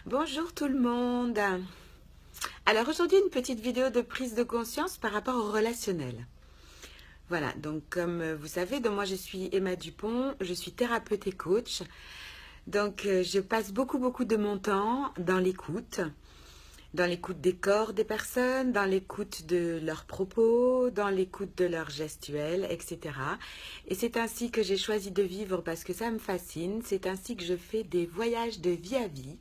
Bonjour tout le monde. Alors aujourd'hui une petite vidéo de prise de conscience par rapport au relationnel. Voilà, donc comme vous savez, donc moi je suis Emma Dupont, je suis thérapeute et coach. Donc je passe beaucoup de mon temps dans l'écoute des corps des personnes, dans l'écoute de leurs propos, dans l'écoute de leurs gestuels, etc. Et c'est ainsi que j'ai choisi de vivre parce que ça me fascine. C'est ainsi que je fais des voyages de vie à vie.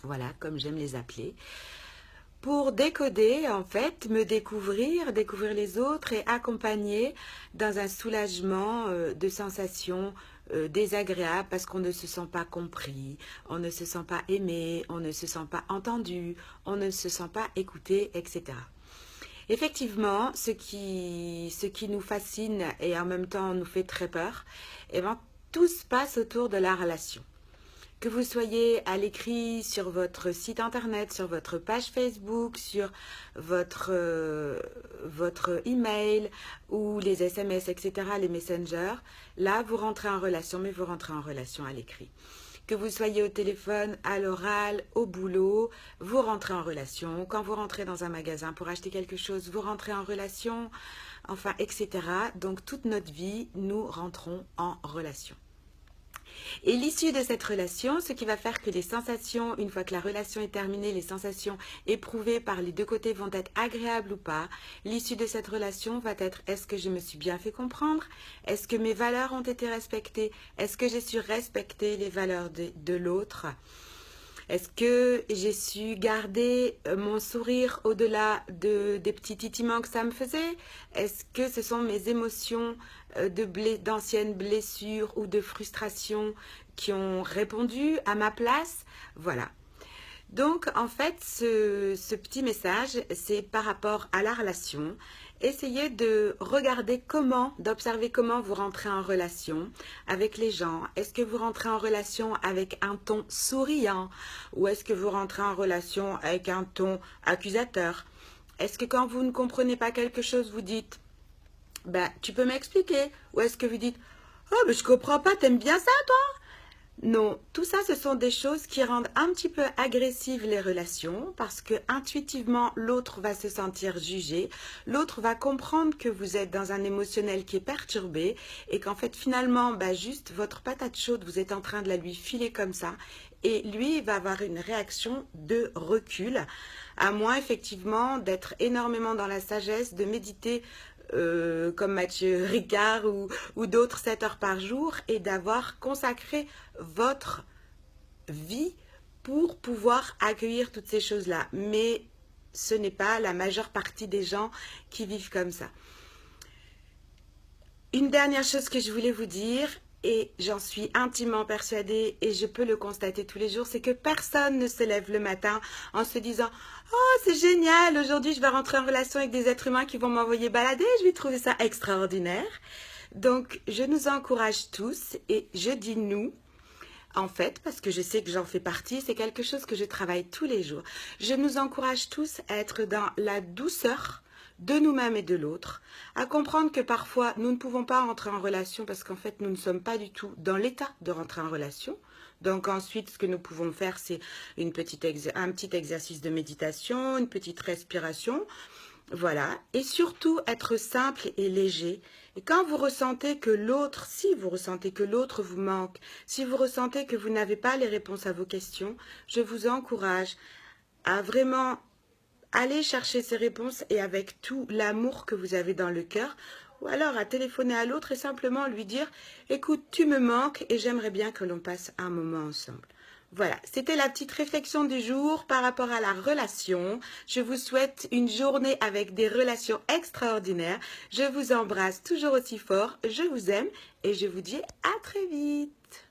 Voilà, comme j'aime les appeler, pour décoder, en fait, me découvrir, découvrir les autres et accompagner dans un soulagement de sensations désagréables parce qu'on ne se sent pas compris, on ne se sent pas aimé, on ne se sent pas entendu, on ne se sent pas écouté, etc. Effectivement, ce qui nous fascine et en même temps nous fait très peur, eh ben, tout se passe autour de la relation. Que vous soyez à l'écrit sur votre site internet, sur votre page Facebook, sur votre email ou les SMS, etc., les messengers, là, vous rentrez en relation, mais vous rentrez en relation à l'écrit. Que vous soyez au téléphone, à l'oral, au boulot, vous rentrez en relation. Quand vous rentrez dans un magasin pour acheter quelque chose, vous rentrez en relation, enfin, etc. Donc, toute notre vie, nous rentrons en relation. Et l'issue de cette relation, ce qui va faire que les sensations, une fois que la relation est terminée, les sensations éprouvées par les deux côtés vont être agréables ou pas. L'issue de cette relation va être: est-ce que je me suis bien fait comprendre? Est-ce que mes valeurs ont été respectées? Est-ce que j'ai su respecter les valeurs de l'autre? Est-ce que j'ai su garder mon sourire au-delà des petits titiments que ça me faisait? Est-ce que ce sont mes émotions d'anciennes blessures ou de frustration qui ont répondu à ma place? Voilà. Donc, en fait, ce petit message, c'est par rapport à la relation. Essayez de regarder d'observer comment vous rentrez en relation avec les gens. Est-ce que vous rentrez en relation avec un ton souriant ou est-ce que vous rentrez en relation avec un ton accusateur? Est-ce que quand vous ne comprenez pas quelque chose, vous dites: ben, tu peux m'expliquer? Ou est-ce que vous dites: oh, mais je comprends pas, t'aimes bien ça, toi? Non, tout ça, ce sont des choses qui rendent un petit peu agressives les relations parce que intuitivement, l'autre va se sentir jugé, l'autre va comprendre que vous êtes dans un émotionnel qui est perturbé et qu'en fait, finalement, bah, juste votre patate chaude, vous êtes en train de la lui filer comme ça et lui, il va avoir une réaction de recul, à moins effectivement d'être énormément dans la sagesse, de méditer comme Mathieu Ricard ou d'autres 7 heures par jour et d'avoir consacré votre vie pour pouvoir accueillir toutes ces choses-là. Mais ce n'est pas la majeure partie des gens qui vivent comme ça. Une dernière chose que je voulais vous dire, et j'en suis intimement persuadée et je peux le constater tous les jours, c'est que personne ne se lève le matin en se disant: oh, c'est génial, aujourd'hui je vais rentrer en relation avec des êtres humains qui vont m'envoyer balader, je vais trouver ça extraordinaire. Donc je nous encourage tous, et je dis nous, en fait, parce que je sais que j'en fais partie, c'est quelque chose que je travaille tous les jours. Je nous encourage tous à être dans la douceur de nous-mêmes et de l'autre, à comprendre que parfois nous ne pouvons pas rentrer en relation parce qu'en fait nous ne sommes pas du tout dans l'état de rentrer en relation. Donc ensuite, ce que nous pouvons faire, c'est un petit exercice de méditation, une petite respiration. Voilà, et surtout être simple et léger. Et quand vous ressentez que l'autre, si vous ressentez que l'autre vous manque, si vous ressentez que vous n'avez pas les réponses à vos questions, je vous encourage à vraiment aller chercher ces réponses et avec tout l'amour que vous avez dans le cœur, ou alors à téléphoner à l'autre et simplement lui dire: écoute, tu me manques et j'aimerais bien que l'on passe un moment ensemble. Voilà, c'était la petite réflexion du jour par rapport à la relation. Je vous souhaite une journée avec des relations extraordinaires. Je vous embrasse toujours aussi fort, je vous aime et je vous dis à très vite.